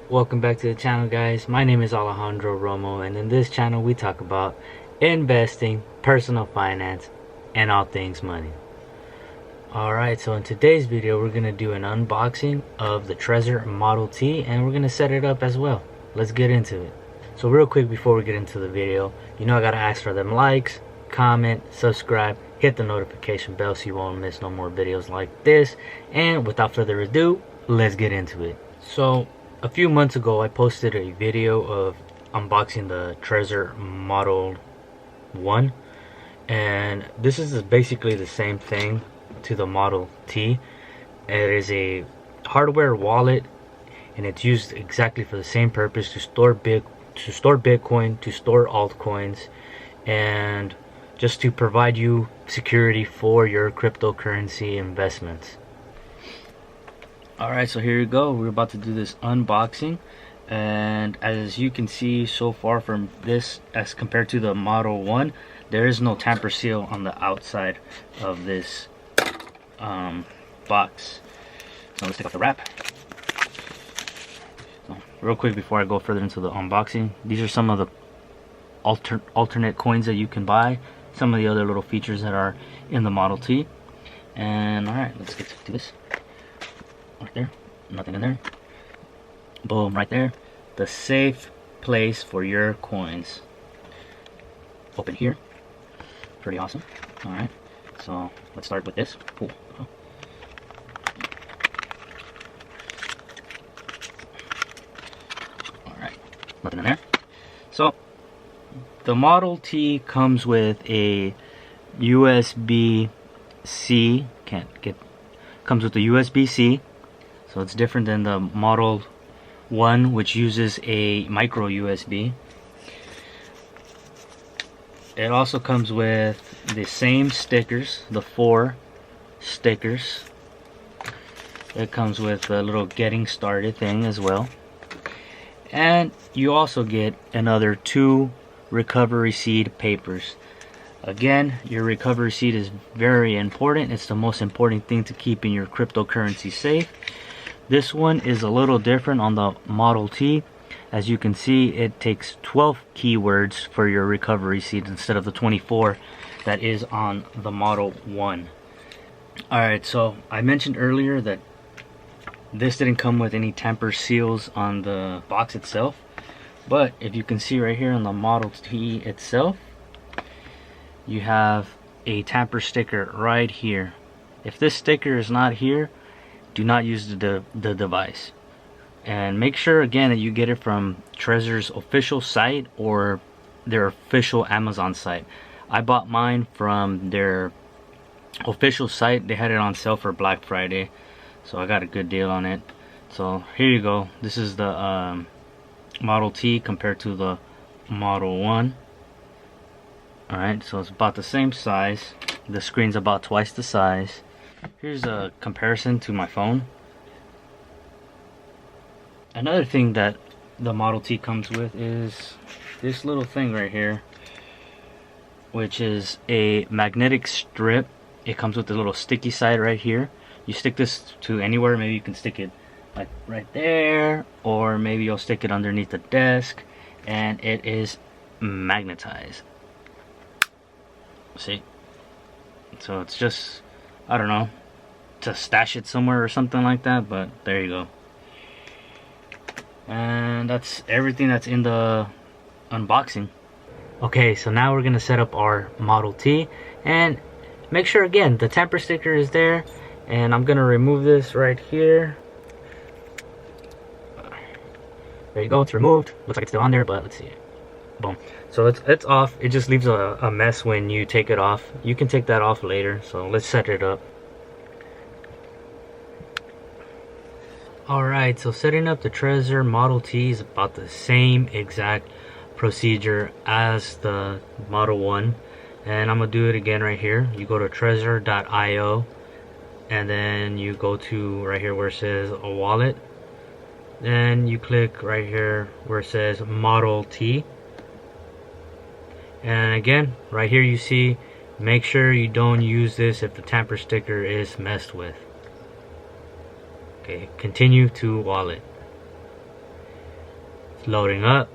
Welcome back to the channel, guys. My name is Alejandro Romo, and in this channel we talk about investing, personal finance, and all things money. Alright, so in today's video we're going to do an unboxing of the Trezor Model T, and we're going to set it up as well. Let's get into it. So real quick before we get into the video, I gotta ask for them likes, comment, subscribe, hit the notification bell so you won't miss no more videos like this. And without further ado, let's get into it. So a few months ago I posted a video of unboxing the Trezor Model 1, and this is basically the same thing to the Model T. It is a hardware wallet, and it's used exactly for the same purpose: to store Bitcoin, to store altcoins, and just to provide you security for your cryptocurrency investments. Alright, so here you go. We're about to do this unboxing, and as you can see so far from this, as compared to the Model 1, there is no tamper seal on the outside of this box. So let's take off the wrap. So real quick before I go further into the unboxing, these are some of the alternate coins that you can buy, some of the other little features that are in the Model T. And alright, let's get to this. Right there, nothing in there. Boom, right there, the safe place for your coins. Open here. Pretty awesome. Alright, so let's start with this. Cool. Alright, nothing in there. So the Model T comes with a USB-C. Comes with a USB-C. So it's different than the Model 1, which uses a micro USB. It also comes with the same stickers, the 4 stickers. It comes with a little getting started thing as well. And you also get another 2 recovery seed papers. Again, your recovery seed is very important. It's the most important thing to keeping your cryptocurrency safe. This one is a little different on the Model T. As you can see, it takes 12 keywords for your recovery seed instead of the 24 that is on the Model 1. Alright, so I mentioned earlier that this didn't come with any tamper seals on the box itself, but if you can see right here on the Model T itself, you have a tamper sticker right here. If this sticker is not here, do not use the device. And make sure again that you get it from Trezor's official site or their official Amazon site. I bought mine from their official site. They had it on sale for Black Friday, so I got a good deal on it. So here you go. This is the Model T compared to the Model 1. Alright, so it's about the same size. The screen's about twice the size. Here's a comparison to my phone. Another thing that the Model T comes with is this little thing right here, which is a magnetic strip. It comes with a little sticky side right here. You stick this to anywhere. Maybe you can stick it like right there, or maybe you'll stick it underneath the desk, and it is magnetized. See? So it's just, I don't know, to stash it somewhere or something like that, but there you go. And that's everything that's in the unboxing. Okay, so now we're gonna set up our Model T, and make sure again the tamper sticker is there, and I'm gonna remove this right here. There you go, it's removed. Looks like it's still on there, but let's see. Boom. So it's off. It just leaves a mess when you take it off. You can take that off later, so let's set it up. Alright, so setting up the Trezor Model T is about the same exact procedure as the Model 1, and I'm gonna do it again right here. You go to trezor.io, and then you go to right here where it says a wallet, then you click right here where it says Model T, and again right here you see, make sure you don't use this if the tamper sticker is messed with. Okay, continue to wallet. It's loading up.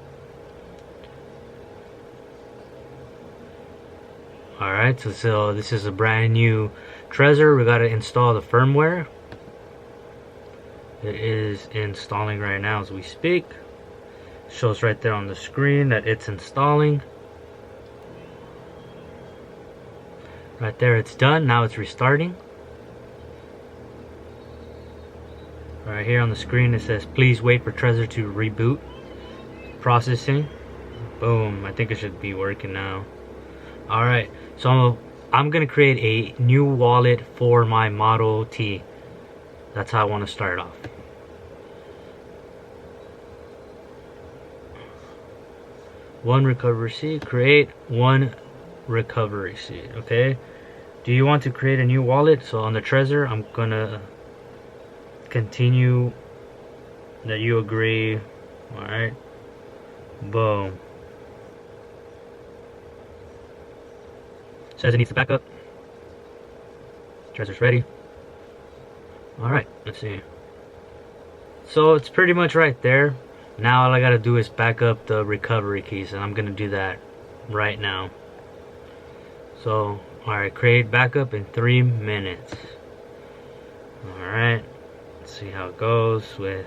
Alright, so this is a brand new Trezor. We gotta install the firmware. It is installing right now as we speak. Shows right there on the screen that it's installing. Right there, it's done. Now it's restarting. Right here on the screen it says please wait for Trezor to reboot. Processing. Boom, I think it should be working now. Alright, so I'm gonna create a new wallet for my Model T. That's how I want to start off. One recovery seed. Create one recovery seed. Okay. Do you want to create a new wallet? So on the Trezor, I'm gonna continue that you agree. Alright. Boom. Says it needs to back up. Trezor's ready. Alright, let's see. So it's pretty much right there. Now all I gotta do is back up the recovery keys, and I'm gonna do that right now. So, alright, create backup in 3 minutes. Alright, let's see how it goes with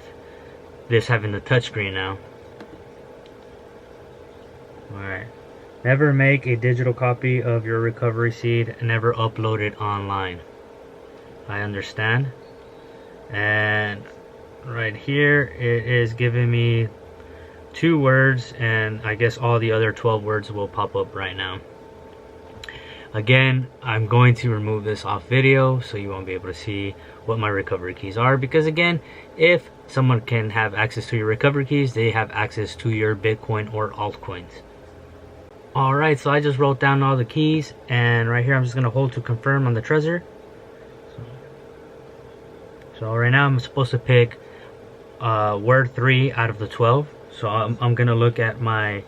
this having the touchscreen now. Alright, never make a digital copy of your recovery seed and never upload it online. I understand. And right here it is giving me 2 words, and I guess all the other 12 words will pop up right now. Again, I'm going to remove this off video so you won't be able to see what my recovery keys are, because again, if someone can have access to your recovery keys, they have access to your Bitcoin or altcoins. Alright, so I just wrote down all the keys, and right here I'm just going to hold to confirm on the Trezor. So right now I'm supposed to pick word 3 out of the 12. So I'm going to look at my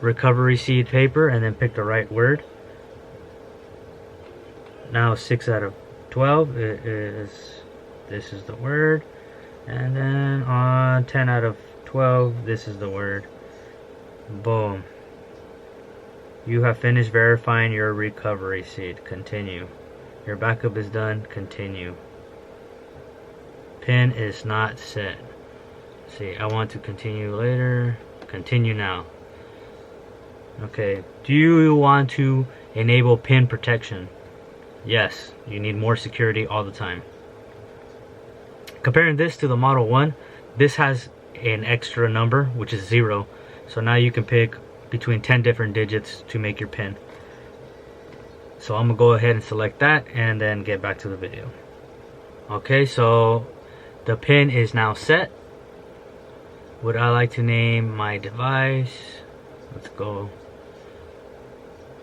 recovery seed paper and then pick the right word. Now 6 out of 12 this is the word. And then on 10 out of 12, this is the word. Boom. You have finished verifying your recovery seed. Continue. Your backup is done. Continue. Pin is not set. Let's see, I want to continue later. Continue now. Okay, do you want to enable pin protection? Yes, you need more security all the time. Comparing this to the Model 1, this has an extra number, which is 0. So now you can pick between 10 different digits to make your pin. So I'm gonna go ahead and select that and then get back to the video. Okay, so the pin is now set. Would I like to name my device? Let's go.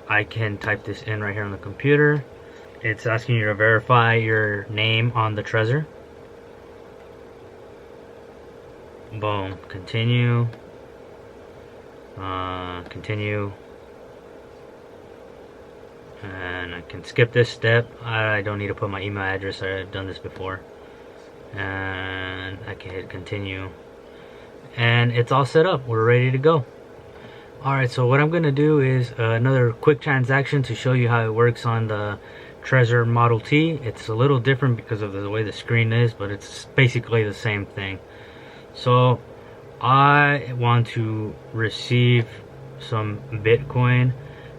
I can type this in right here on the computer. It's asking you to verify your name on the Trezor. Boom. Continue. Continue. And I can skip this step. I don't need to put my email address. I've done this before. And I can hit continue, and it's all set up. We're ready to go. Alright, so what I'm gonna do is another quick transaction to show you how it works on the Trezor Model T. It's a little different because of the way the screen is, but it's basically the same thing. So I want to receive some Bitcoin,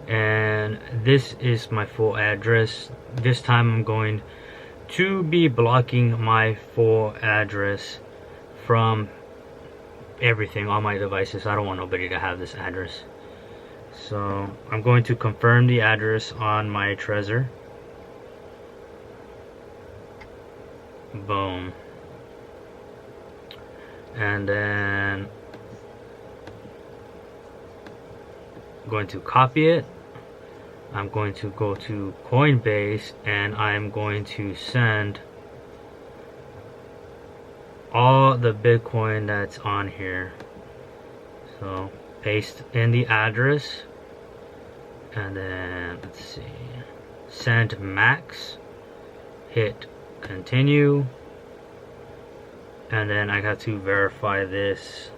and this is my full address. This time I'm going to be blocking my full address from everything on my devices. I don't want nobody to have this address. So I'm going to confirm the address on my Trezor. Boom. And then I'm going to copy it. I'm going to go to Coinbase, and I'm going to send all the Bitcoin that's on here. So paste in the address, and then let's see, send max, hit continue, and then I got to verify this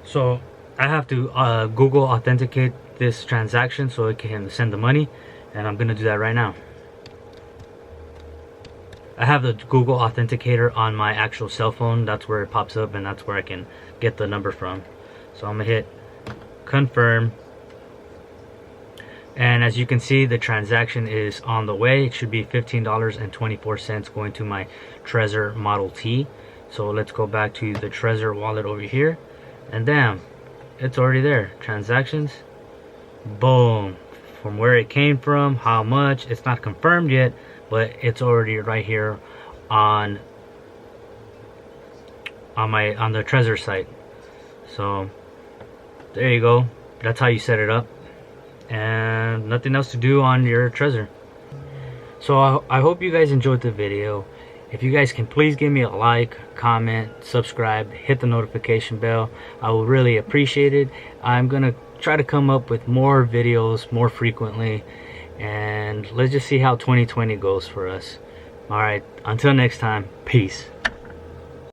So I have to Google authenticate this transaction so it can send the money, and I'm gonna do that right now. I have the Google Authenticator on my actual cell phone. That's where it pops up, and that's where I can get the number from. So I'm gonna hit confirm, and as you can see, the transaction is on the way. It should be $15.24 going to my Trezor Model T. So let's go back to the Trezor wallet over here, and damn, it's already there. Transactions, boom, from where it came from, how much, it's not confirmed yet, but it's already right here on the Trezor site. So there you go. That's how you set it up, and nothing else to do on your Trezor. So I hope you guys enjoyed the video. If you guys can please give me a like, comment, subscribe, hit the notification bell, I will really appreciate it. I'm gonna try to come up with more videos more frequently, and let's just see how 2020 goes for us. Alright, until next time, peace.